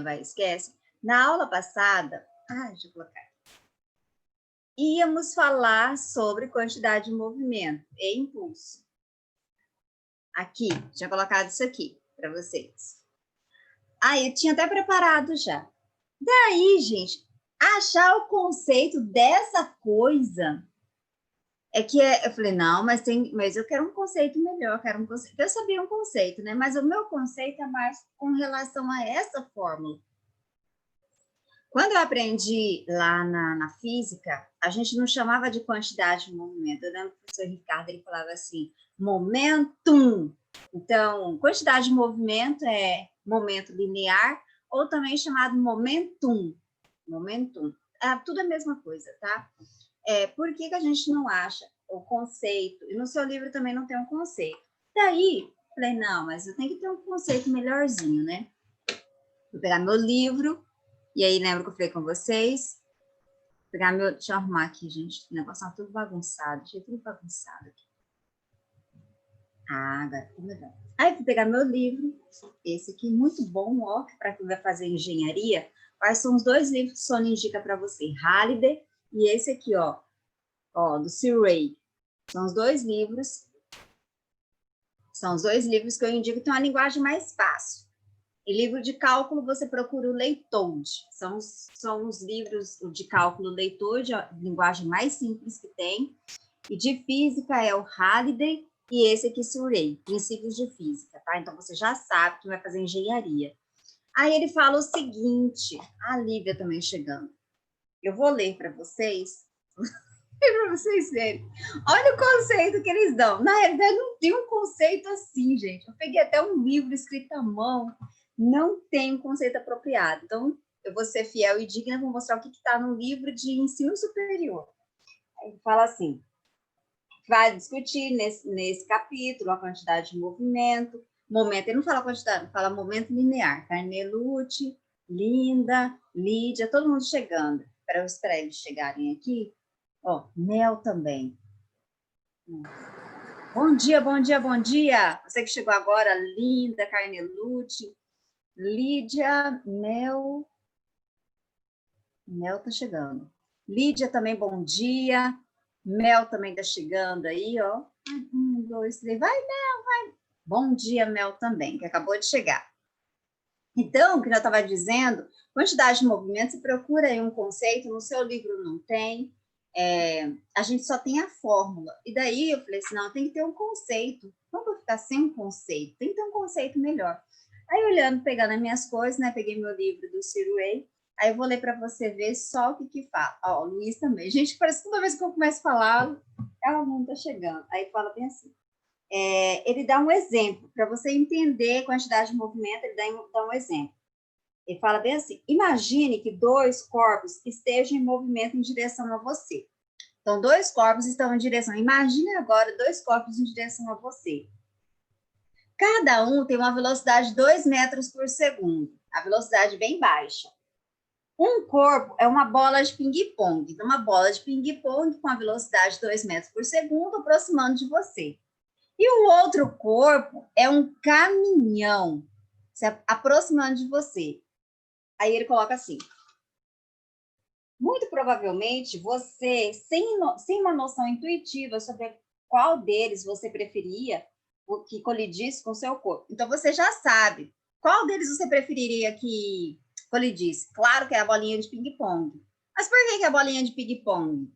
vai, esquece. Na aula passada, deixa eu colocar. Íamos falar sobre quantidade de movimento e impulso. Aqui, tinha colocado isso aqui para vocês. Eu tinha até preparado já. Daí, gente, achar o conceito dessa coisa eu falei, não, mas eu quero um conceito melhor, eu sabia um conceito, né? Mas o meu conceito é mais com relação a essa fórmula. Quando eu aprendi lá na física, a gente não chamava de quantidade de movimento. Eu lembro que o professor Ricardo, ele falava assim, momentum. Então, quantidade de movimento é momento linear, ou também chamado momentum. Momentum. Tudo a mesma coisa, tá? Por que a gente não acha o conceito? E no seu livro também não tem um conceito. Daí, falei, não, mas eu tenho que ter um conceito melhorzinho, né? Vou pegar meu livro, e aí lembro que eu falei com vocês. Deixa eu arrumar aqui, gente. O negócio tá tudo bagunçado. Deixa eu tudo bagunçado aqui. Agora tá melhor. Aí fui pegar meu livro, esse aqui, muito bom, ó, para quem vai fazer engenharia. Quais são os 2 livros que o Sônia indica para você? Halliday e esse aqui, ó, do Surrey. São os 2 livros. São os 2 livros que eu indico que tem uma linguagem mais fácil. E livro de cálculo, você procura o Leitode. São os livros de cálculo Leitode, a linguagem mais simples que tem. E de física é o Halliday e esse aqui, Surrey, Princípios de Física, tá? Então, você já sabe que vai fazer engenharia. Aí ele fala o seguinte, a Lívia também chegando. Eu vou ler para vocês, para vocês verem. Olha o conceito que eles dão. Na realidade, não tem um conceito assim, gente. Eu peguei até um livro escrito à mão, não tem um conceito apropriado. Então, eu vou ser fiel e digna, vou mostrar o que está no livro de ensino superior. Aí ele fala assim, vai discutir nesse capítulo a quantidade de movimento. Ele não fala quantidade, fala momento linear. Carnelucci, Linda, Lídia, todo mundo chegando. Para eles chegarem aqui. Mel também. Bom dia, bom dia, bom dia. Você que chegou agora, Linda, Carnelucci, Lídia, Mel tá chegando. Lídia também, bom dia. Mel também tá chegando aí, ó. 1, 2, 3, vai, Mel, vai. Bom dia, Mel também, que acabou de chegar. Então, o que eu estava dizendo, quantidade de movimento, você procura aí um conceito, no seu livro não tem, a gente só tem a fórmula. E daí eu falei assim, não, tem que ter um conceito. Não vou ficar sem um conceito, tem que ter um conceito melhor. Aí, olhando, pegando as minhas coisas, né, peguei meu livro do Surrey, aí eu vou ler para você ver só o que fala. O Luiz também. Gente, parece que toda vez que eu começo a falar, ela não está chegando. Aí fala bem assim. Ele dá um exemplo, para você entender a quantidade de movimento, ele dá um exemplo. Ele fala bem assim, imagine que 2 corpos estejam em movimento em direção a você. Então, 2 corpos estão em direção, imagine agora 2 corpos em direção a você. Cada um tem uma velocidade de 2 metros por segundo, a velocidade bem baixa. Um corpo é uma bola de ping-pong, uma bola de ping-pong com a velocidade de 2 metros por segundo, aproximando de você. E o outro corpo é um caminhão se aproximando de você. Aí ele coloca assim. Muito provavelmente você, sem uma noção intuitiva sobre qual deles você preferia que colidisse com o seu corpo. Então, você já sabe qual deles você preferiria que colidisse. Claro que é a bolinha de ping-pong. Mas por que a bolinha de ping-pong?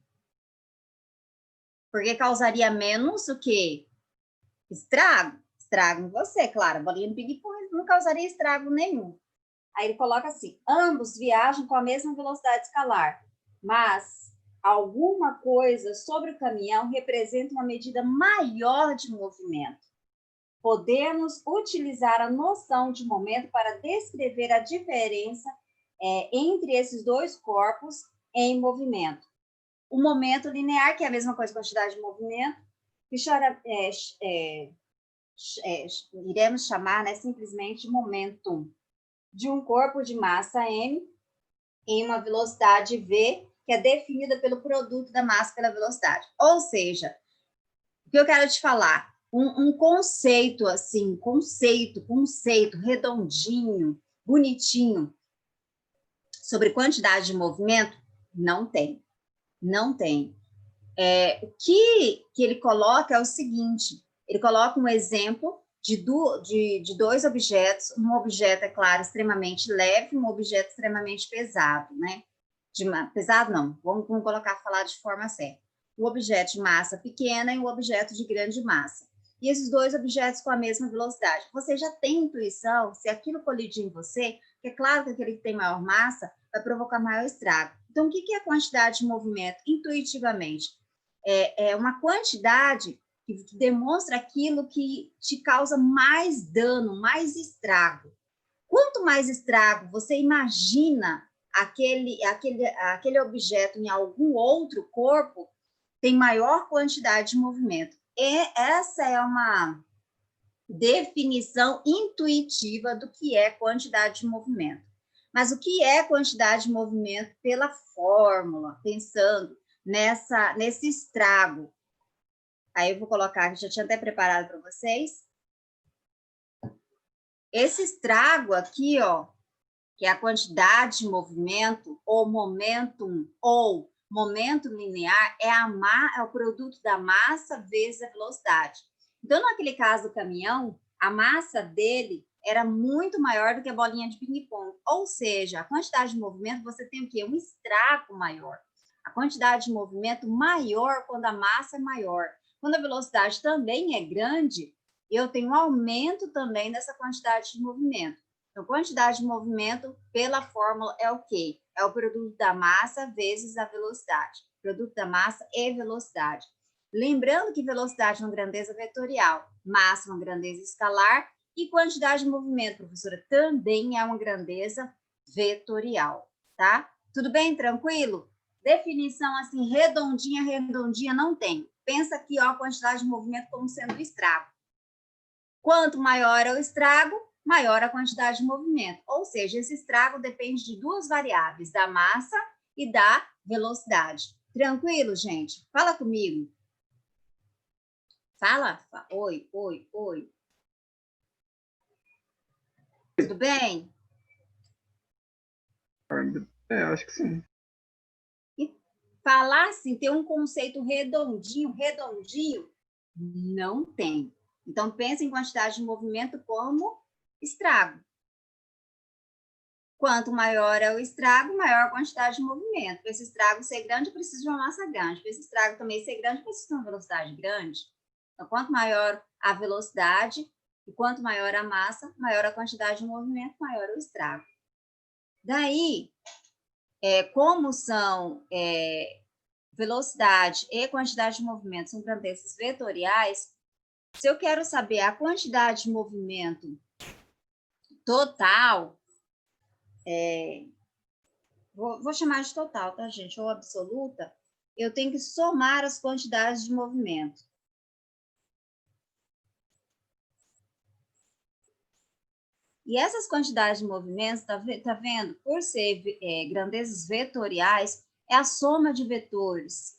Porque causaria menos o quê? Estrago em você, claro, a bolinha de ping-pong não causaria estrago nenhum. Aí ele coloca assim, ambos viajam com a mesma velocidade escalar, mas alguma coisa sobre o caminhão representa uma medida maior de movimento. Podemos utilizar a noção de momento para descrever a diferença entre esses 2 corpos em movimento. O momento linear, que é a mesma coisa que a quantidade de movimento, que iremos chamar, né, simplesmente momentum, de um corpo de massa m em uma velocidade v, que é definida pelo produto da massa pela velocidade. Ou seja, o que eu quero te falar, um conceito assim, conceito redondinho, bonitinho, Sobre quantidade de movimento, não tem. Não tem. O que ele coloca é o seguinte, ele coloca um exemplo de dois objetos, um objeto, é claro, extremamente leve, um objeto extremamente pesado, né? Pesado não, vamos falar de forma certa. O objeto de massa pequena e o objeto de grande massa. E esses dois objetos com a mesma velocidade. Você já tem intuição, se aquilo colidir em você, que é claro que aquele que tem maior massa vai provocar maior estrago. Então, o que é a quantidade de movimento? Intuitivamente, é uma quantidade que demonstra aquilo que te causa mais dano, mais estrago. Quanto mais estrago você imagina aquele objeto em algum outro corpo, tem maior quantidade de movimento. E essa é uma definição intuitiva do que é quantidade de movimento. Mas o que é quantidade de movimento pela fórmula, pensando nesse estrago? Aí eu vou colocar, que já tinha até preparado para vocês. Esse estrago aqui, ó, que é a quantidade de movimento, ou momentum, ou momento linear, é o produto da massa vezes a velocidade. Então, naquele caso do caminhão, a massa dele era muito maior do que a bolinha de ping-pong. Ou seja, a quantidade de movimento, você tem o quê? Um estrago maior. A quantidade de movimento maior quando a massa é maior. Quando a velocidade também é grande, eu tenho um aumento também dessa quantidade de movimento. Então, quantidade de movimento pela fórmula é o quê? É o produto da massa vezes a velocidade. Produto da massa e velocidade. Lembrando que velocidade é uma grandeza vetorial, massa é uma grandeza escalar e quantidade de movimento, professora, também é uma grandeza vetorial, tá? Tudo bem? Tranquilo? Definição assim, redondinha não tem. Pensa aqui, ó, a quantidade de movimento como sendo estrago. Quanto maior é o estrago, maior a quantidade de movimento. Ou seja, esse estrago depende de duas variáveis, da massa e da velocidade. Tranquilo, gente? Fala comigo. Fala. Oi. Tudo bem? Acho que sim. E falar assim, ter um conceito redondinho, não tem. Então, pensa em quantidade de movimento como estrago. Quanto maior é o estrago, maior a quantidade de movimento. Para esse estrago ser grande, precisa de uma massa grande. Para esse estrago também ser grande, precisa de uma velocidade grande. Então, quanto maior a velocidade e quanto maior a massa, maior a quantidade de movimento, maior o estrago. Daí, como são velocidade e quantidade de movimento são grandezas vetoriais, se eu quero saber a quantidade de movimento total, vou chamar de total, tá, gente? Ou absoluta, eu tenho que somar as quantidades de movimento. E essas quantidades de movimentos, tá vendo? Por ser grandezas vetoriais, é a soma de vetores.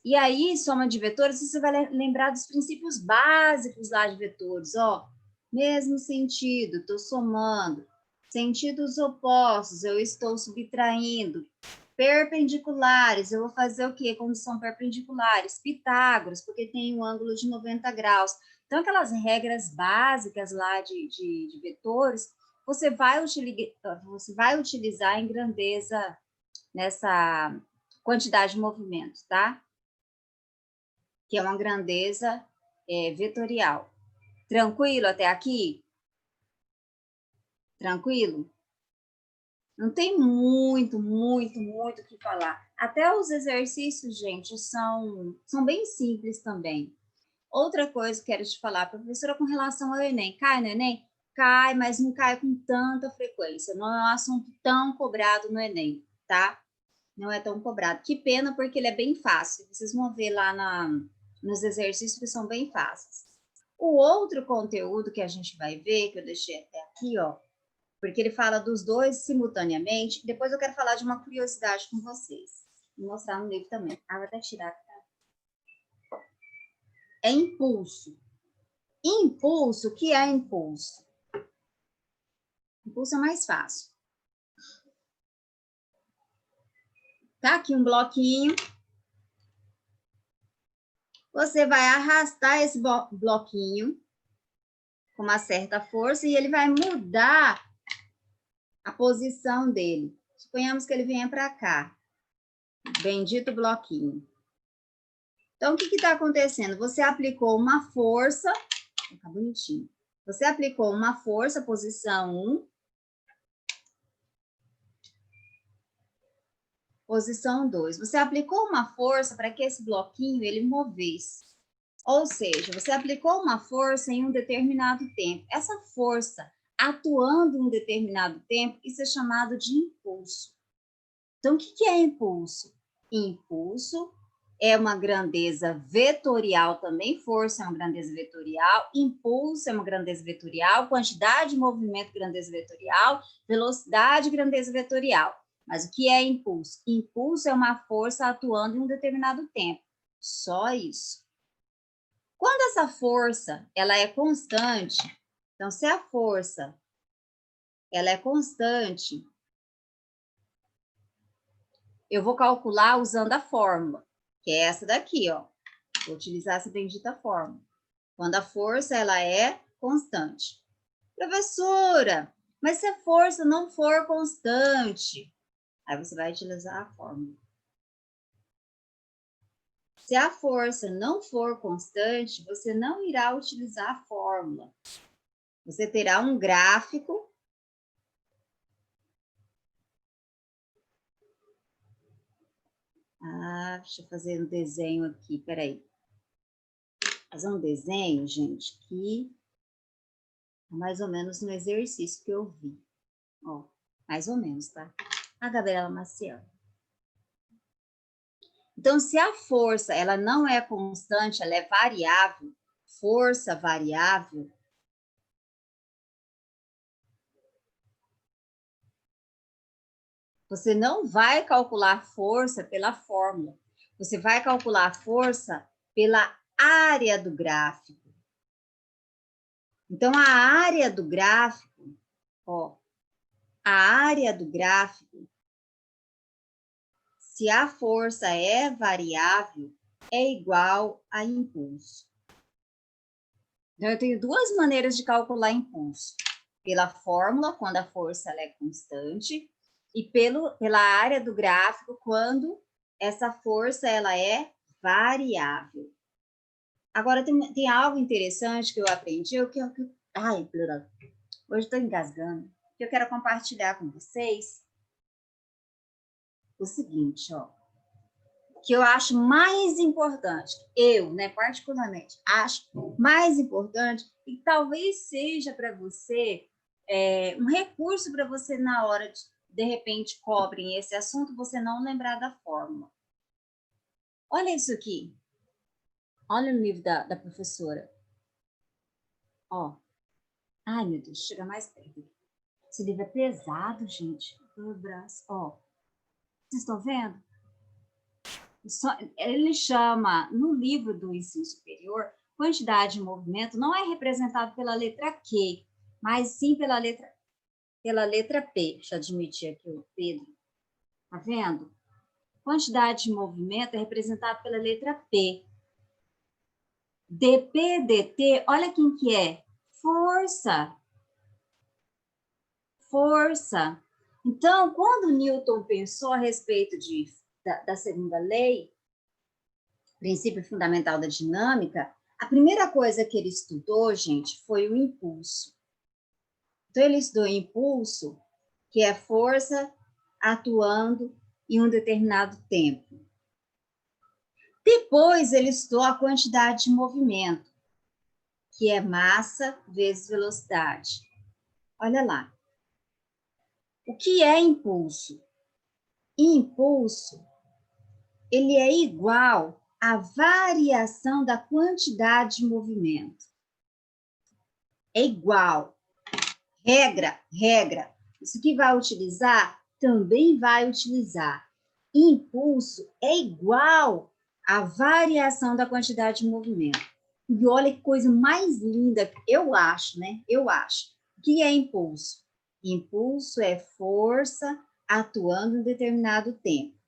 E aí, soma de vetores, você vai lembrar dos princípios básicos lá de vetores, ó. Mesmo sentido, estou somando. Sentidos opostos, eu estou subtraindo. Perpendiculares, eu vou fazer o quê? Quando são perpendiculares? Pitágoras, porque tem um ângulo de 90 graus. Então, aquelas regras básicas lá de vetores, você vai utilizar em grandeza nessa quantidade de movimentos, tá? Que é uma grandeza vetorial. Tranquilo até aqui? Tranquilo? Não tem muito o que falar. Até os exercícios, gente, são bem simples também. Outra coisa que eu quero te falar, professora, com relação ao Enem. Cai no Enem? Cai, mas não cai com tanta frequência. Não é um assunto tão cobrado no Enem, tá? Não é tão cobrado. Que pena, porque ele é bem fácil. Vocês vão ver lá nos exercícios que são bem fáceis. O outro conteúdo que a gente vai ver, que eu deixei até aqui, ó, porque ele fala dos dois simultaneamente. Depois eu quero falar de uma curiosidade com vocês. Vou mostrar no livro também. Ah, vou até tirar. É impulso. Impulso, o que é impulso? Impulso é mais fácil. Tá aqui um bloquinho. Você vai arrastar esse bloquinho com uma certa força e ele vai mudar a posição dele. Suponhamos que ele venha para cá. Bendito bloquinho. Então, o que está acontecendo? Você aplicou uma força, tá bonitinho. Você aplicou uma força, posição 1. Posição 2. Você aplicou uma força para que esse bloquinho ele movesse. Ou seja, você aplicou uma força em um determinado tempo. Essa força atuando em um determinado tempo, isso é chamado de impulso. Então, o que é impulso? Impulso é uma grandeza vetorial também, força é uma grandeza vetorial, impulso é uma grandeza vetorial, quantidade de movimento, grandeza vetorial, velocidade, grandeza vetorial. Mas o que é impulso? Impulso é uma força atuando em um determinado tempo. Só isso. Quando essa força ela é constante, então se a força ela é constante, eu vou calcular usando a fórmula, que é essa daqui, ó. Vou utilizar essa bendita fórmula. Quando a força ela é constante. Professora, mas se a força não for constante, aí você vai utilizar a fórmula. Se a força não for constante, você não irá utilizar a fórmula. Você terá um gráfico. Deixa eu fazer um desenho aqui, peraí. Fazer um desenho, gente, que é mais ou menos no exercício que eu vi. Ó, mais ou menos, tá? A Gabriela Maciel. Então, se a força ela não é constante, ela é variável, força variável, você não vai calcular força pela fórmula. Você vai calcular a força pela área do gráfico. Então, a área do gráfico, ó, a área do gráfico, se a força é variável, é igual a impulso. Então, eu tenho duas maneiras de calcular impulso. Pela fórmula, quando a força ela é constante, e pela área do gráfico, quando essa força ela é variável. Agora, tem algo interessante que eu aprendi, hoje estou engasgando, que eu quero compartilhar com vocês. O seguinte, ó, que eu acho mais importante, eu, né, particularmente, acho mais importante, e talvez seja para você um recurso para você na hora de repente, cobrem esse assunto, você não lembrar da fórmula. Olha isso aqui. Olha o livro da professora. Ó. Ai, meu Deus, chega mais perto. Esse livro é pesado, gente. O braço, ó. Vocês estão vendo? Ele chama, no livro do ensino superior, quantidade de movimento não é representado pela letra Q, mas sim pela letra P. Deixa eu admitir aqui o Pedro. Tá vendo? Quantidade de movimento é representada pela letra P. dP, dt, olha quem que é? Força. Força. Então, quando Newton pensou a respeito da segunda lei, princípio fundamental da dinâmica, a primeira coisa que ele estudou, gente, foi o impulso. Então, ele estudou impulso, que é força atuando em um determinado tempo. Depois, ele estudou a quantidade de movimento, que é massa vezes velocidade. Olha lá. O que é impulso? Impulso, ele é igual à variação da quantidade de movimento. É igual. Regra. Isso que vai utilizar, também vai utilizar. Impulso é igual à variação da quantidade de movimento. E olha que coisa mais linda, eu acho, né? Eu acho. O que é impulso? Impulso é força atuando em determinado tempo.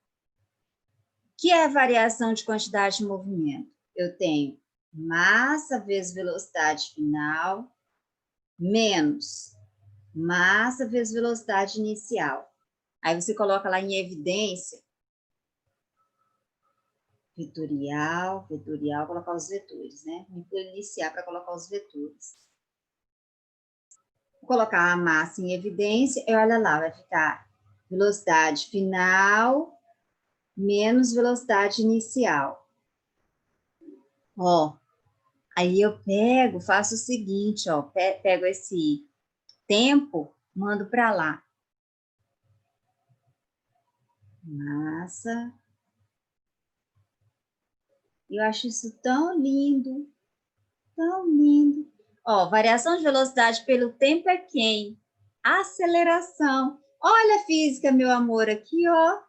que é a variação de quantidade de movimento? Eu tenho massa vezes velocidade final, menos massa vezes velocidade inicial. Aí você coloca lá em evidência, vetorial, colocar os vetores, né? Vou iniciar para colocar os vetores. Vou colocar a massa em evidência e olha lá, vai ficar velocidade final menos velocidade inicial. Ó, aí eu pego, faço o seguinte, ó, pego esse tempo, mando para lá. Massa. Eu acho isso tão lindo, tão lindo. Ó, variação de velocidade pelo tempo é quem? Aceleração. Olha a física, meu amor, aqui, ó.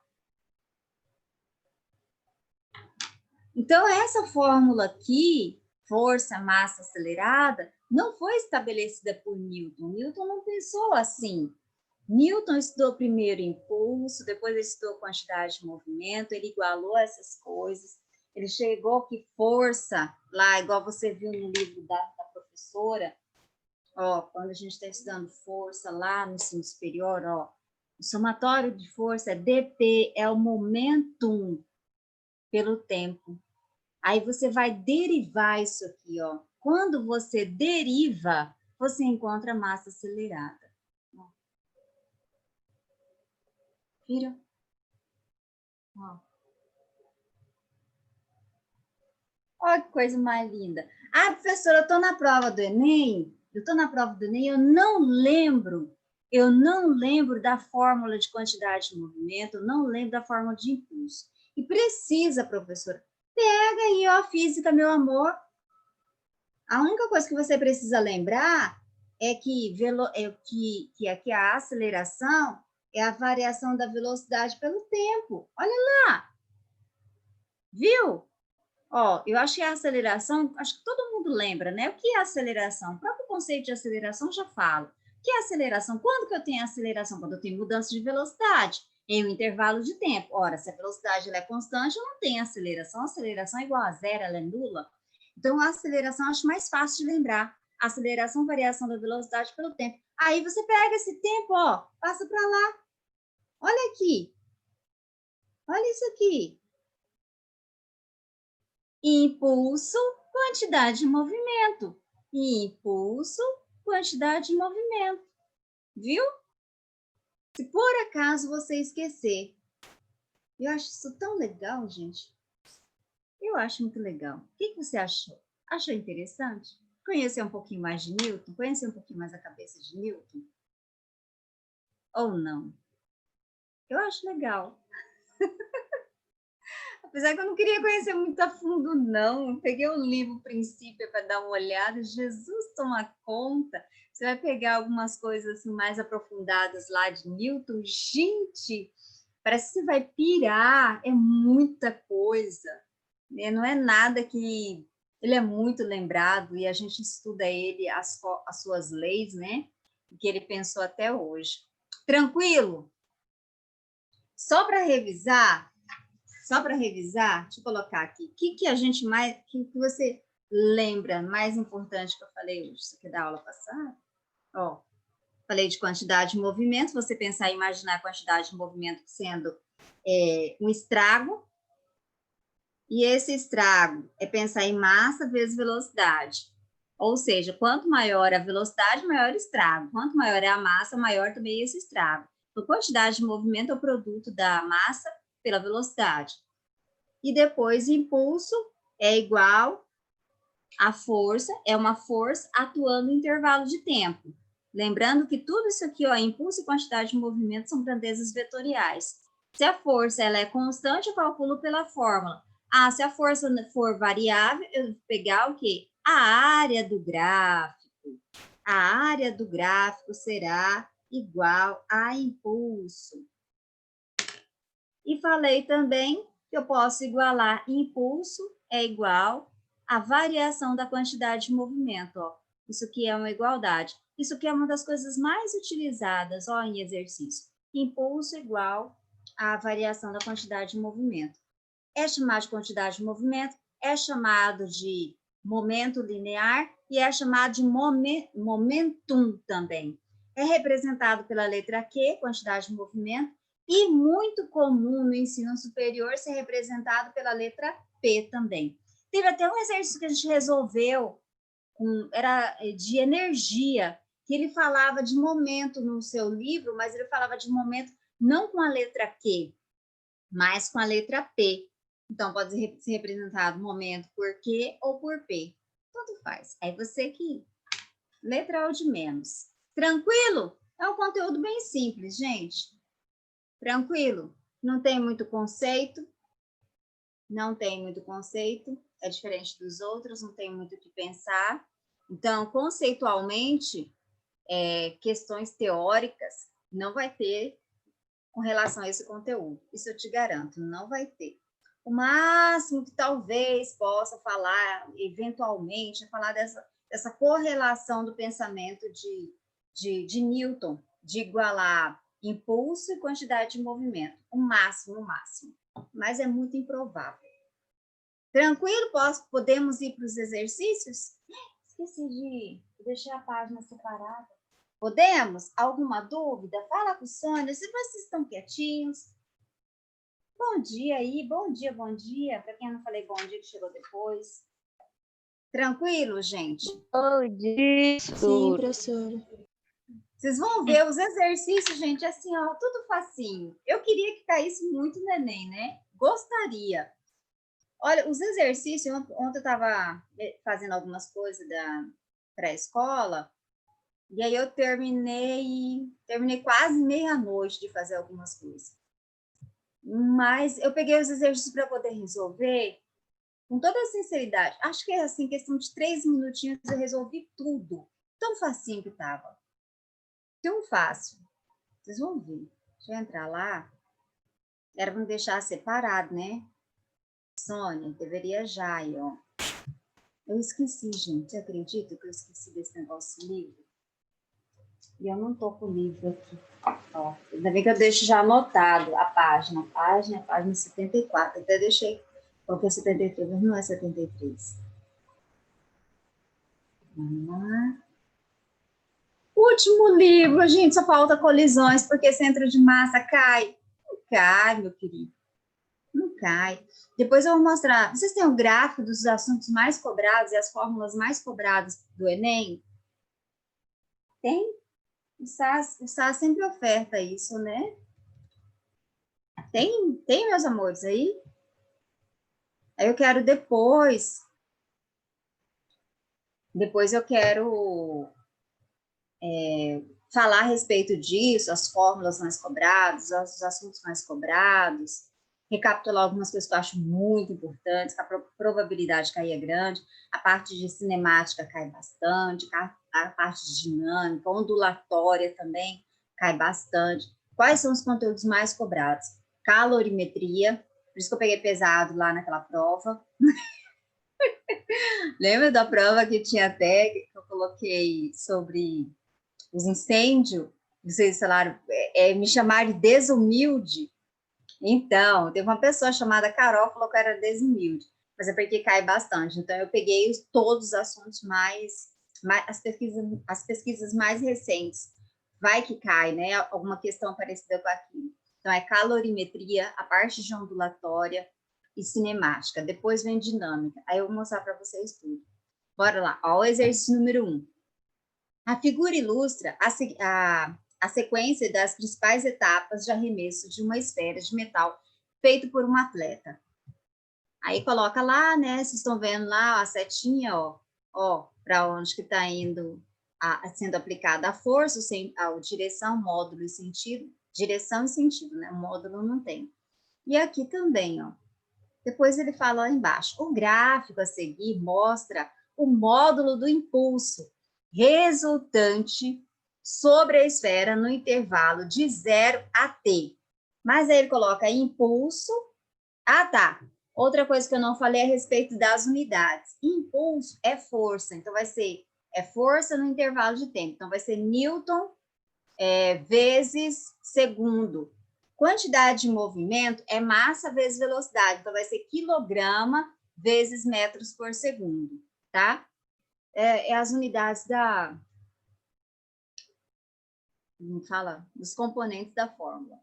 Então, essa fórmula aqui, força, massa acelerada, não foi estabelecida por Newton. Newton não pensou assim. Newton estudou primeiro impulso, depois estudou quantidade de movimento, ele igualou essas coisas, ele chegou que força, lá, igual você viu no livro da professora, ó, quando a gente está estudando força lá no ensino superior, ó, o somatório de força é dP, é o momentum pelo tempo. Aí você vai derivar isso aqui, ó. Quando você deriva, você encontra massa acelerada. Viram? Ó. Olha que coisa mais linda. Ah, professora, eu estou na prova do Enem, eu não lembro da fórmula de quantidade de movimento, eu não lembro da fórmula de impulso. E precisa, professora, pega aí, ó, física, meu amor. A única coisa que você precisa lembrar é que aqui a aceleração é a variação da velocidade pelo tempo. Olha lá, viu? Ó, eu acho que a aceleração, acho que todo mundo lembra, né? O que é aceleração? O próprio conceito de aceleração já fala. O que é aceleração? Quando que eu tenho aceleração? Quando eu tenho mudança de velocidade, em um intervalo de tempo. Ora, se a velocidade ela é constante, eu não tenho aceleração. A aceleração é igual a zero, ela é nula. Então, a aceleração eu acho mais fácil de lembrar. Aceleração, variação da velocidade pelo tempo. Aí você pega esse tempo, ó, passa para lá. Olha aqui. Olha isso aqui. Impulso, quantidade de movimento. Impulso, quantidade de movimento. Viu? Se por acaso você esquecer. Eu acho isso tão legal, gente. Eu acho muito legal. O que você achou? Achou interessante? Conhecer um pouquinho mais de Newton? Conhecer um pouquinho mais a cabeça de Newton? Ou não? Eu acho legal. Apesar que eu não queria conhecer muito a fundo, não. Eu peguei o livro Princípio para dar uma olhada. Jesus toma conta. Você vai pegar algumas coisas assim, mais aprofundadas lá de Newton. Gente, parece que você vai pirar. É muita coisa. Né? Não é nada que... Ele é muito lembrado e a gente estuda ele, as suas leis, né? O que ele pensou até hoje. Tranquilo? Só para revisar, deixa eu colocar aqui. O que a gente mais, que você lembra mais importante que eu falei hoje? Isso aqui é da aula passada? Ó, falei de quantidade de movimento, você pensar e imaginar a quantidade de movimento sendo um estrago, e esse estrago é pensar em massa vezes velocidade. Ou seja, quanto maior a velocidade, maior o estrago. Quanto maior é a massa, maior também é esse estrago. Então, quantidade de movimento é o produto da massa pela velocidade. E depois, impulso é igual a força, é uma força atuando em intervalo de tempo. Lembrando que tudo isso aqui, ó, impulso e quantidade de movimento são grandezas vetoriais. Se a força ela é constante, eu calculo pela fórmula. Ah, se a força for variável, eu vou pegar o quê? A área do gráfico. A área do gráfico será igual a impulso. E falei também que eu posso igualar impulso é igual a variação da quantidade de movimento. Ó. Isso aqui é uma igualdade. Isso aqui é uma das coisas mais utilizadas ó, em exercício. Impulso igual a variação da quantidade de movimento. é chamado de quantidade de movimento, é chamado de momento linear e é chamado de momentum também. É representado pela letra Q, quantidade de movimento, e muito comum no ensino superior ser representado pela letra P também. Teve até um exercício que a gente resolveu, era de energia, que ele falava de momento no seu livro, mas ele falava de momento não com a letra Q, mas com a letra P. Então, pode ser representado momento por Q ou por P. Tanto faz. Aí você que... Letra ou de menos. Tranquilo? É um conteúdo bem simples, gente. Tranquilo? Não tem muito conceito. Não tem muito conceito. É diferente dos outros, não tem muito o que pensar. Então, conceitualmente, questões teóricas não vai ter com relação a esse conteúdo. Isso eu te garanto, não vai ter. O máximo que talvez possa falar, eventualmente, é falar dessa correlação do pensamento de Newton, de igualar impulso e quantidade de movimento. O máximo, o máximo. Mas é muito improvável. Tranquilo? Podemos ir para os exercícios? Esqueci de deixar a página separada. Podemos? Alguma dúvida? Fala com o Sônia, se vocês estão quietinhos. Bom dia aí, bom dia, bom dia. Para quem eu não falei bom dia, que chegou depois. Tranquilo, gente? Bom dia, Sim, professora. Vocês vão ver os exercícios, gente, assim, ó, tudo facinho. Eu queria que caísse muito no Enem, né? Gostaria. Olha, os exercícios, ontem eu estava fazendo algumas coisas da pré-escola, e aí eu terminei quase meia-noite de fazer algumas coisas. Mas eu peguei os exercícios para poder resolver, com toda a sinceridade. Acho que é assim, questão de 3 minutinhos eu resolvi tudo. Tão facinho que estava. Tão fácil. Vocês vão ver. Deixa eu entrar lá. Era para me deixar separado, né? Sônia, deveria já aí, ó. Eu esqueci, gente. Você acredita que eu esqueci desse negócio de livro? E eu não tô com o livro aqui. Ó, ainda bem que eu deixo já anotado a página 74. Até deixei, porque é 73, mas não é 73. Vamos lá. Último livro, gente, só falta colisões, porque centro de massa cai. Não cai, meu querido. Não cai. Depois eu vou mostrar. Vocês têm o gráfico dos assuntos mais cobrados e as fórmulas mais cobradas do Enem? Tem? O SAS sempre oferta isso, né? Tem, meus amores, aí? Aí eu quero depois eu quero falar a respeito disso, as fórmulas mais cobradas, os assuntos mais cobrados, recapitular algumas coisas que eu acho muito importantes, que a probabilidade de cair é grande, a parte de cinemática cai bastante, a parte de dinâmica, ondulatória também cai bastante. Quais são os conteúdos mais cobrados? Calorimetria, por isso que eu peguei pesado lá naquela prova. Lembra da prova que tinha até, que eu coloquei sobre os incêndios? Vocês falaram, me chamaram de desumilde. Então, teve uma pessoa chamada Carol que falou que eu era desumilde, mas é porque cai bastante. Então, eu peguei todos os assuntos as pesquisas mais recentes. Vai que cai, né? Alguma questão parecida com aquilo. Então, é calorimetria, a parte de ondulatória e cinemática. Depois vem dinâmica. Aí eu vou mostrar para vocês tudo. Bora lá. Ó, o exercício número 1. A figura ilustra a sequência das principais etapas de arremesso de uma esfera de metal feito por um atleta. Aí coloca lá, né? Vocês estão vendo lá a setinha, ó para onde que está indo, sendo aplicada a força, a direção, módulo e sentido. Direção e sentido, né? O módulo não tem. E aqui também, ó. Depois ele fala lá embaixo. O gráfico a seguir mostra o módulo do impulso resultante sobre a esfera no intervalo de 0 a t. Mas aí ele coloca impulso. Ah, tá. Outra coisa que eu não falei é a respeito das unidades. Impulso é força, então vai ser força no intervalo de tempo. Então vai ser Newton vezes segundo. Quantidade de movimento é massa vezes velocidade. Então, vai ser quilograma vezes metros por segundo, tá? É as unidades da... Como fala? Dos componentes da fórmula.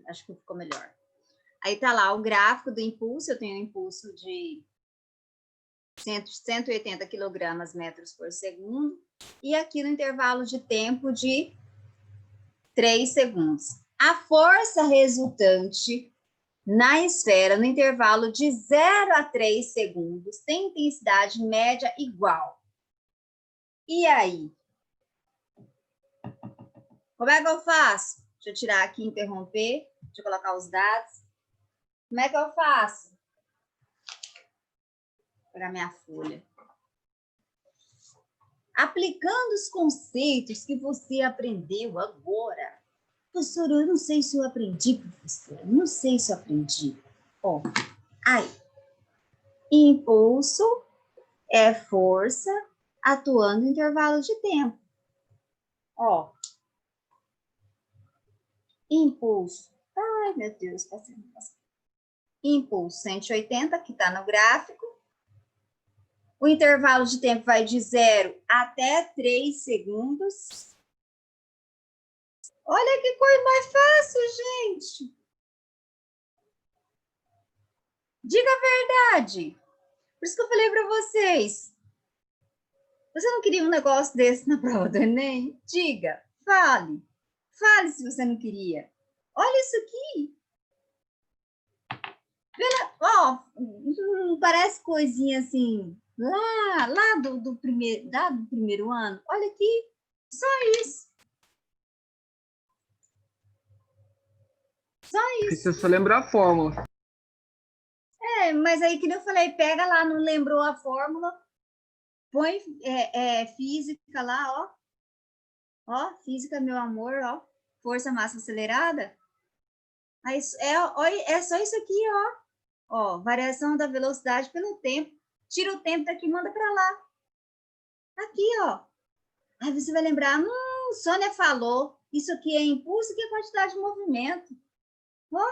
Acho que ficou melhor. Aí tá lá o gráfico do impulso. Eu tenho um impulso de 180 quilogramas metros por segundo. E aqui no intervalo de tempo de 3 segundos. A força resultante na esfera, no intervalo de 0 a 3 segundos, tem intensidade média igual. E aí? Como é que eu faço? Deixa eu tirar aqui, interromper. Deixa eu colocar os dados. Como é que eu faço? Vou pegar minha folha. Aplicando os conceitos que você aprendeu agora. Professora, eu não sei se eu aprendi, professora. Não sei se eu aprendi. Ó, aí. Impulso é força atuando em intervalo de tempo. Ó. Impulso. Ai, meu Deus, passei. Impulso 180, que está no gráfico. O intervalo de tempo vai de 0 até 3 segundos. Olha que coisa mais fácil, gente. Diga a verdade. Por isso que eu falei para vocês. Você não queria um negócio desse na prova do Enem? Diga, fale. Fale se você não queria. Olha isso aqui. Ó, parece coisinha assim, lá do primeiro ano. Olha aqui, só isso. Só isso. Precisa só lembrar a fórmula. Mas aí, que eu falei, pega lá, não lembrou a fórmula, põe física lá, ó. Ó, física, meu amor, ó. Força, massa acelerada. Aí, é só isso aqui, ó. Ó, variação da velocidade pelo tempo. Tira o tempo daqui e manda para lá. Aqui, ó. Aí você vai lembrar, Sônia falou, isso aqui é impulso, que é quantidade de movimento. Ó,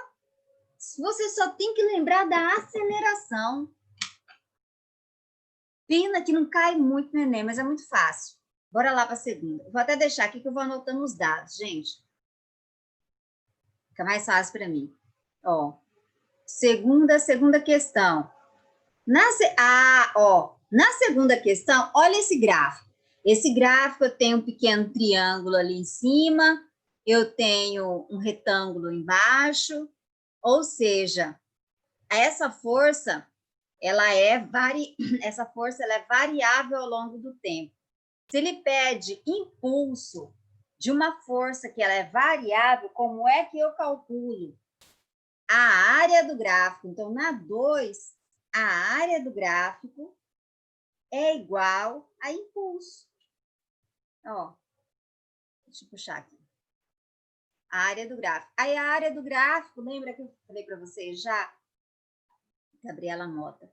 você só tem que lembrar da aceleração. Pena que não cai muito no Enem, mas é muito fácil. Bora lá para a segunda. Vou até deixar aqui que eu vou anotando os dados, gente. Fica mais fácil para mim. Ó, segunda questão. Na segunda questão, olha esse gráfico. Esse gráfico, eu tenho um pequeno triângulo ali em cima, eu tenho um retângulo embaixo, ou seja, essa força, essa força ela é variável ao longo do tempo. Se ele pede impulso de uma força que ela é variável, como é que eu calculo a área do gráfico? Então, na 2, a área do gráfico é igual a impulso. Ó, deixa eu puxar aqui. A área do gráfico. Aí, a área do gráfico, lembra que eu falei para vocês já? Gabriela anota.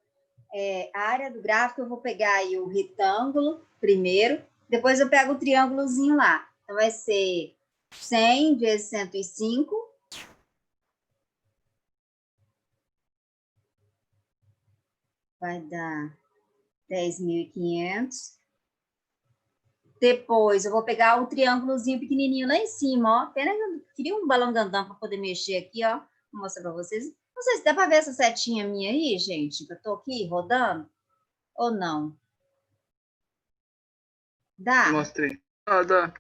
A área do gráfico, eu vou pegar aí o retângulo primeiro, depois eu pego o triângulozinho lá. Então, vai ser 100 vezes 105. Vai dar 10.500. Depois, eu vou pegar o triângulozinho pequenininho lá em cima, ó. Pena que eu queria um balão grandão para poder mexer aqui, ó. Vou mostrar para vocês. Não sei se dá para ver essa setinha minha aí, gente, que eu tô aqui rodando, ou não. Dá? Mostrei. Ah, dá.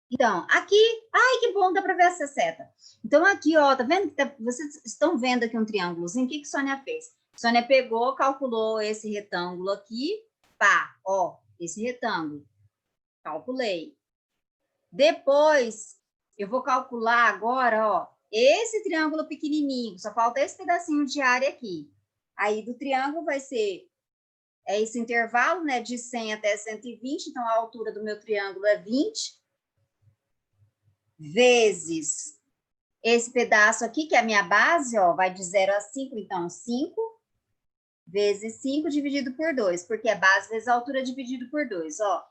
Então, aqui, ai, que bom, dá para ver essa seta. Então, aqui, ó, tá vendo? Vocês estão vendo aqui um triângulozinho. O que que a Sônia fez? A Sônia pegou, calculou esse retângulo aqui, pá, ó, esse retângulo. Calculei. Depois, eu vou calcular agora, ó, esse triângulo pequenininho, só falta esse pedacinho de área aqui. Aí, do triângulo vai ser esse intervalo, né, de 100 até 120, então a altura do meu triângulo é 20, vezes esse pedaço aqui, que é a minha base, ó, vai de 0 a 5, então 5, vezes 5 dividido por 2, porque é base vezes a altura dividido por 2, ó.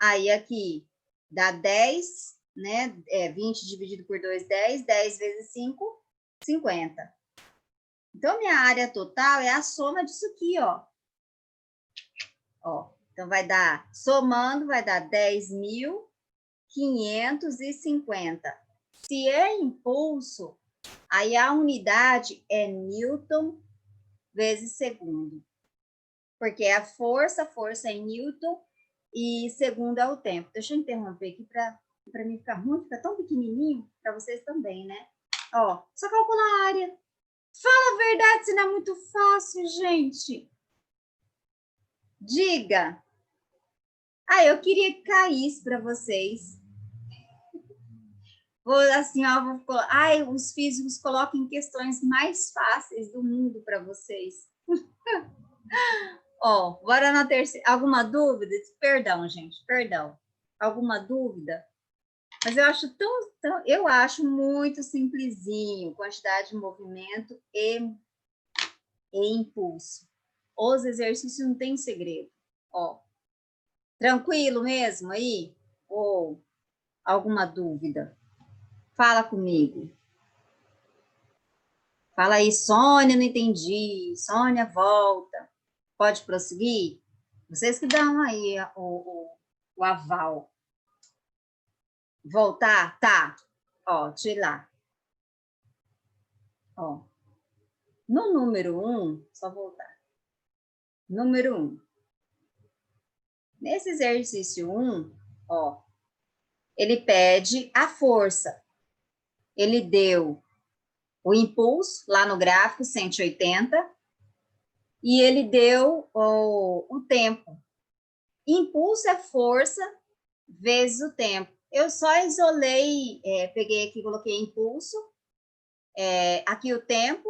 Aí aqui dá 10 né? 20 dividido por 2, 10. 10 vezes 5, 50. Então, minha área total é a soma disso aqui, ó. Então, vai dar, somando, vai dar 10.550. Se é impulso, aí a unidade é Newton vezes segundo. Porque a força é em Newton e segundo é o tempo. Deixa eu interromper aqui para mim ficar ruim, fica tão pequenininho, para vocês também, né? Só calcular a área. Fala a verdade, se não é muito fácil, gente. Diga. Eu queria que caísse para vocês. Os físicos colocam questões mais fáceis do mundo para vocês. Bora na terceira. Alguma dúvida? Perdão, gente, perdão. Alguma dúvida? Mas eu acho eu acho muito simplesinho, quantidade de movimento e impulso. Os exercícios não tem segredo. Tranquilo mesmo aí? Ou alguma dúvida? Fala comigo. Fala aí, Sônia, não entendi. Sônia, volta. Pode prosseguir? Vocês que dão aí o aval. Voltar? Tá. Deixa eu ir lá. No número 1, só voltar. Número 1. Nesse exercício 1, ele pede a força. Ele deu o impulso, lá no gráfico, 180, e ele deu o tempo. Impulso é força vezes o tempo. Eu só isolei, peguei aqui, coloquei impulso, aqui o tempo,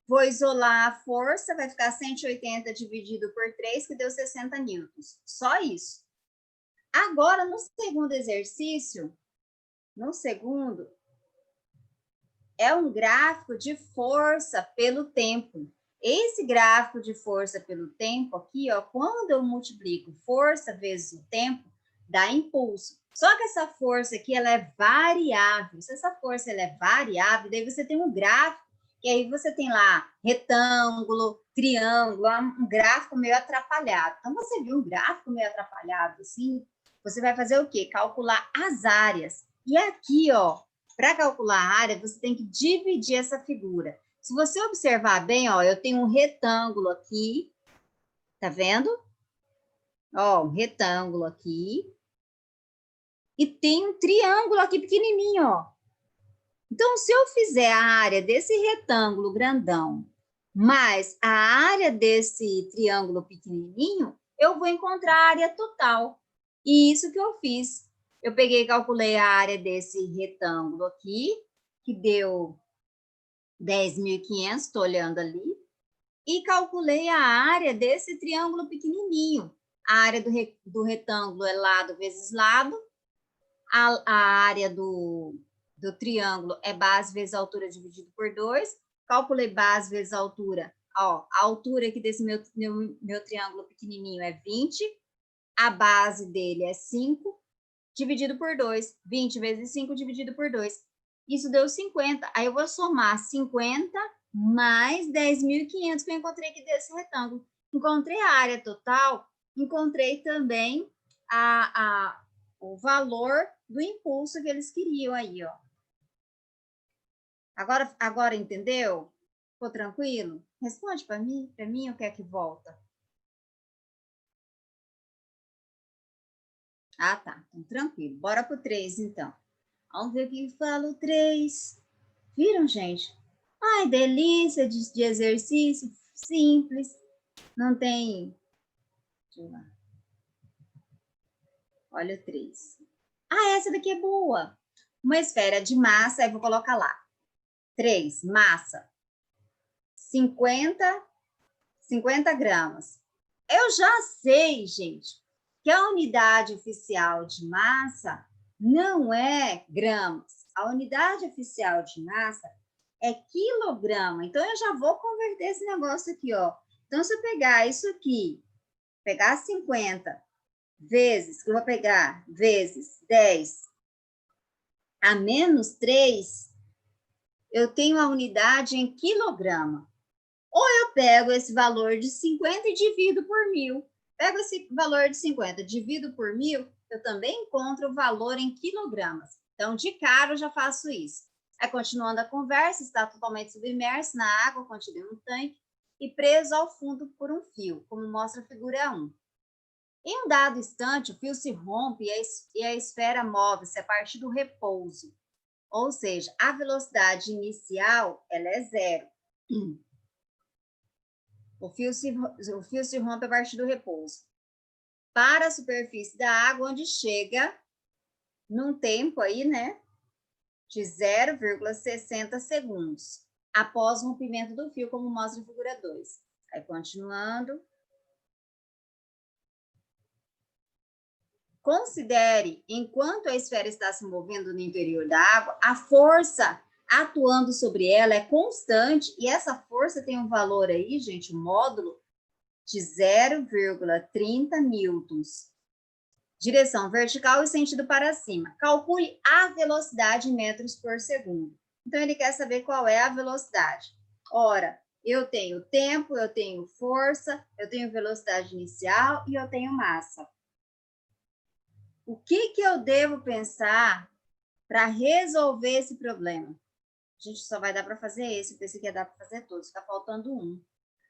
vou isolar a força, vai ficar 180 dividido por 3, que deu 60 newtons. Só isso. Agora, no segundo exercício, é um gráfico de força pelo tempo. Esse gráfico de força pelo tempo aqui, quando eu multiplico força vezes o tempo, dá impulso. Só que essa força aqui, ela é variável. Se essa força ela é variável, daí você tem um gráfico, e aí você tem lá retângulo, triângulo, um gráfico meio atrapalhado. Então, você viu um gráfico meio atrapalhado assim, você vai fazer o quê? Calcular as áreas. E aqui, para calcular a área, você tem que dividir essa figura. Se você observar bem, eu tenho um retângulo aqui, tá vendo? Um retângulo aqui. E tem um triângulo aqui pequenininho, Então, se eu fizer a área desse retângulo grandão mais a área desse triângulo pequenininho, eu vou encontrar a área total. E isso que eu fiz. Eu peguei e calculei a área desse retângulo aqui, que deu 10.500, estou olhando ali, e calculei a área desse triângulo pequenininho. A área do retângulo é lado vezes lado, a área do triângulo é base vezes altura dividido por 2. Calculei base vezes altura. A altura aqui desse meu triângulo pequenininho é 20. A base dele é 5, dividido por 2. 20 vezes 5 dividido por 2. Isso deu 50. Aí eu vou somar 50 mais 10.500 que eu encontrei aqui desse retângulo. Encontrei a área total, encontrei também o valor do impulso que eles queriam aí, Agora entendeu? Ficou tranquilo? Responde para mim ou quer que volta? Tá. Então, tranquilo. Bora pro 3, então. Vamos ver o que fala o 3. Viram, gente? Ai, delícia de exercício simples. Não tem... Deixa eu ver. Olha o 3. Essa daqui é boa. Uma esfera de massa, aí vou colocar lá. 3, massa. 50 gramas. Eu já sei, gente, que a unidade oficial de massa não é gramas. A unidade oficial de massa é quilograma. Então, eu já vou converter esse negócio aqui, Então, se eu pegar isso aqui, pegar 50 vezes, eu vou pegar vezes 10 a menos 3, eu tenho a unidade em quilograma. Ou eu pego esse valor de 50 e divido por 1.000. Pego esse valor de 50, divido por 1.000, eu também encontro o valor em quilogramas. Então, de cara, eu já faço isso. Aí, continuando a conversa, está totalmente submerso na água contida em um tanque e preso ao fundo por um fio, como mostra a figura 1. Em um dado instante, o fio se rompe e a esfera move-se a partir do repouso. Ou seja, a velocidade inicial ela é 0. O fio se rompe a partir do repouso. Para a superfície da água, onde chega num tempo aí, né, de 0,60 segundos, após o rompimento do fio, como mostra a figura 2. Aí, continuando. Considere, enquanto a esfera está se movendo no interior da água, a força atuando sobre ela é constante, e essa força tem um valor aí, gente, um módulo de 0,30 newtons. Direção vertical e sentido para cima. Calcule a velocidade em metros por segundo. Então, ele quer saber qual é a velocidade. Ora, eu tenho tempo, eu tenho força, eu tenho velocidade inicial e eu tenho massa. O que eu devo pensar para resolver esse problema? A gente só vai dar para fazer esse, eu pensei que ia dar para fazer todos, está faltando um.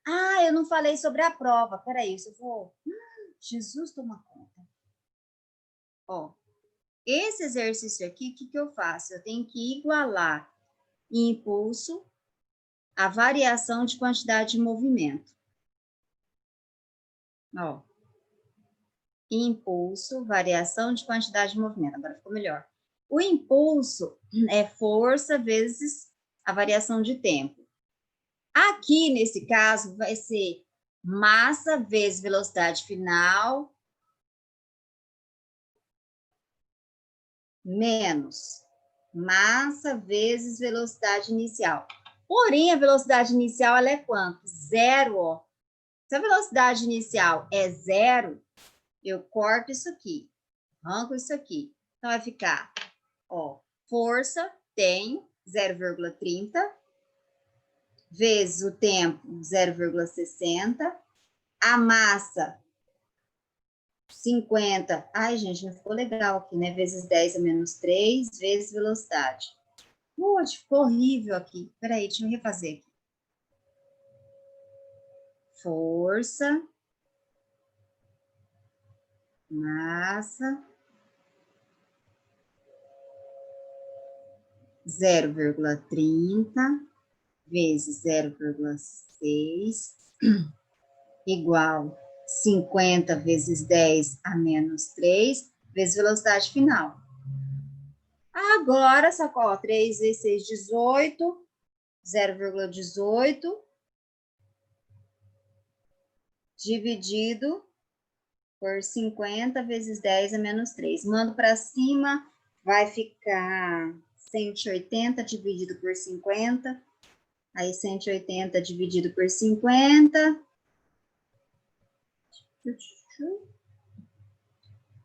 Ah, eu não falei sobre a prova. Peraí, isso eu vou... Jesus, toma conta. Ó, esse exercício aqui, o que eu faço? Eu tenho que igualar impulso a variação de quantidade de movimento. Ó, impulso, variação de quantidade de movimento. Agora ficou melhor. O impulso é força vezes a variação de tempo. Aqui, nesse caso, vai ser massa vezes velocidade final menos massa vezes velocidade inicial. Porém, a velocidade inicial ela é quanto? 0, ó. Se a velocidade inicial é 0, eu corto isso aqui, arranco isso aqui. Então, vai ficar, ó, força tem 0,30 vezes o tempo 0,60, a massa 50. Ai, gente, não ficou legal aqui, né? Vezes 10 a menos 3, vezes velocidade. Putz, ficou horrível aqui. Peraí, deixa eu refazer aqui. Força, massa, 0,30 vezes 0,6 igual 50 vezes 10 a menos 3 vezes velocidade final. Agora, sacou? 3 vezes 6, 18, 0,18 dividido por 50 vezes 10 a menos 3. Mando para cima, vai ficar 180 dividido por 50. Aí, 180 dividido por 50.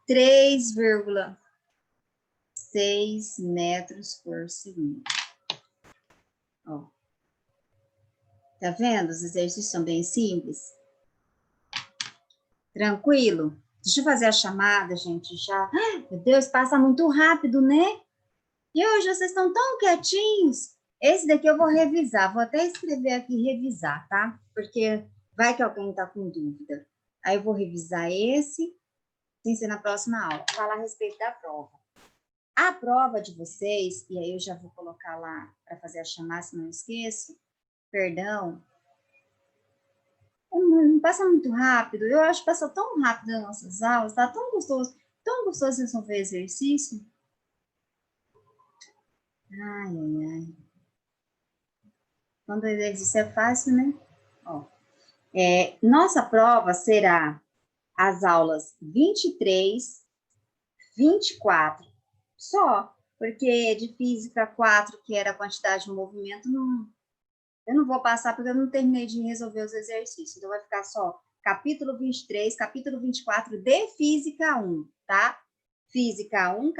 3,6 metros por segundo. Ó. Tá vendo? Os exercícios são bem simples. Tranquilo? Deixa eu fazer a chamada, gente, já. Meu Deus, passa muito rápido, né? E hoje vocês estão tão quietinhos. Esse daqui eu vou revisar. Vou até escrever aqui revisar, tá? Porque vai que alguém tá com dúvida. Aí eu vou revisar esse, sem ser na próxima aula. Falar a respeito da prova. A prova de vocês, e aí eu já vou colocar lá para fazer a chamada, se não esqueço. Perdão. Não passa muito rápido. Eu acho que passa tão rápido nas nossas aulas, tá tão gostoso resolver exercício. Ai, ai, ai. Quando o exercício é fácil, né? Ó, nossa prova será as aulas 23, 24, só, porque de física 4, que era a quantidade de movimento, eu não vou passar porque eu não terminei de resolver os exercícios. Então, vai ficar só capítulo 23, capítulo 24 de física 1, tá? Física 1,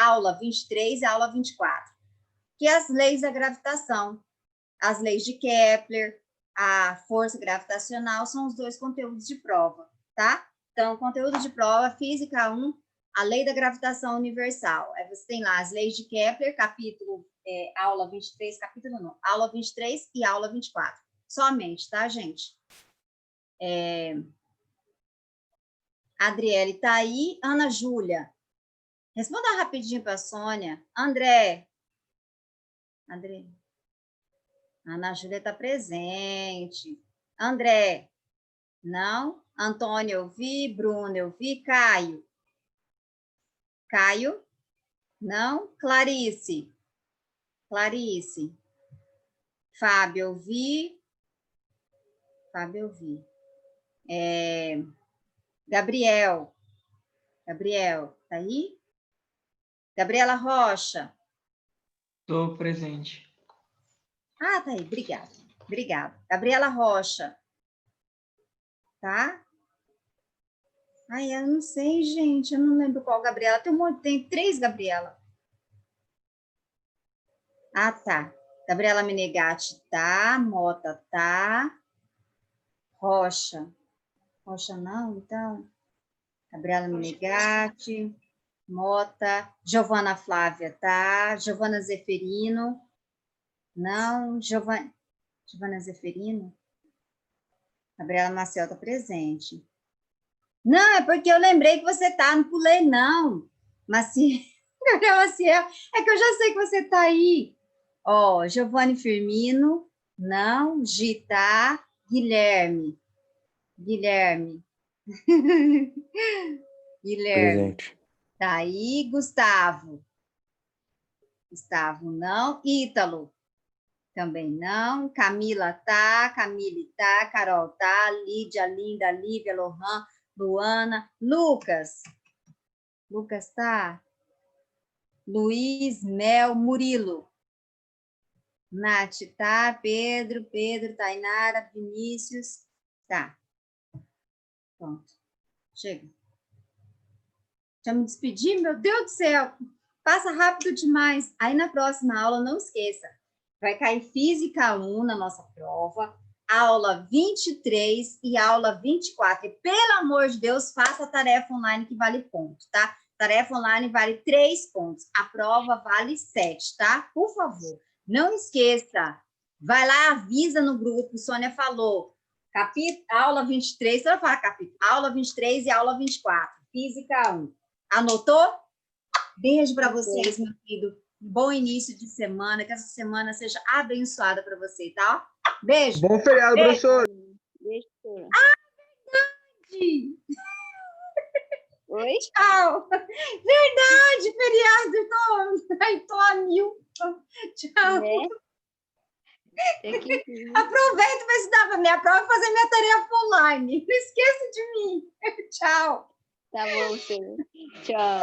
aula 23 e aula 24, que é as leis da gravitação. As leis de Kepler, a força gravitacional, são os 2 conteúdos de prova, tá? Então, conteúdo de prova, Física 1, a lei da gravitação universal. Aí você tem lá as leis de Kepler, aula 23, capítulo não, aula 23 e aula 24. Somente, tá, gente? Adriele tá aí. Ana Júlia. Responda rapidinho para a Sônia. André. Ana Júlia está presente. André. Não. Antônio, eu vi. Bruno, eu vi. Caio. Caio. Não. Clarice. Fábio, eu vi. Gabriel, tá aí? Gabriela Rocha. Estou presente. Ah, tá aí, obrigada. Gabriela Rocha. Tá? Ai, eu não sei, gente, eu não lembro qual Gabriela. Tem 3 Gabriela. Ah, tá. Gabriela Menegatti, tá. Mota, tá. Rocha não, então. Gabriela Menegatti, Mota, Giovana Flávia, tá? Giovana Zeferino, não. Giovana Zeferino? Gabriela Maciel está presente. Não, é porque eu lembrei que você tá, não pulei, não. Gabriela Maciel, é que eu já sei que você tá aí. Ó, Giovanni Firmino, não. Gita, Guilherme. Presente. Tá aí, Gustavo, não. Ítalo, também não. Camila tá. Camille tá. Carol tá. Lídia, Linda, Lívia, Lohan, Luana. Lucas tá. Luiz, Mel, Murilo. Nath tá. Pedro, Tainara, Vinícius. Tá. Pronto. Chega. Já me despedi? Meu Deus do céu! Passa rápido demais. Aí na próxima aula, não esqueça, vai cair Física 1 na nossa prova, aula 23 e aula 24. E, pelo amor de Deus, faça a tarefa online que vale ponto, tá? Tarefa online vale 3 pontos. A prova vale 7, tá? Por favor, não esqueça. Vai lá, avisa no grupo. Sônia falou. Aula 23, você vai falar capítulo. Aula 23 e aula 24. Física 1. Anotou? Beijo para vocês, meu querido. Bom início de semana. Que essa semana seja abençoada para você, tá? Beijo. Bom feriado, professor. Beijo. Verdade. Oi? Tchau. Verdade, feriado. Tô a mil. Tchau. Né? Aproveita para estudar para minha prova e fazer minha tarefa online. Não esqueça de mim. Tchau. Tá bom, senhor. Tchau.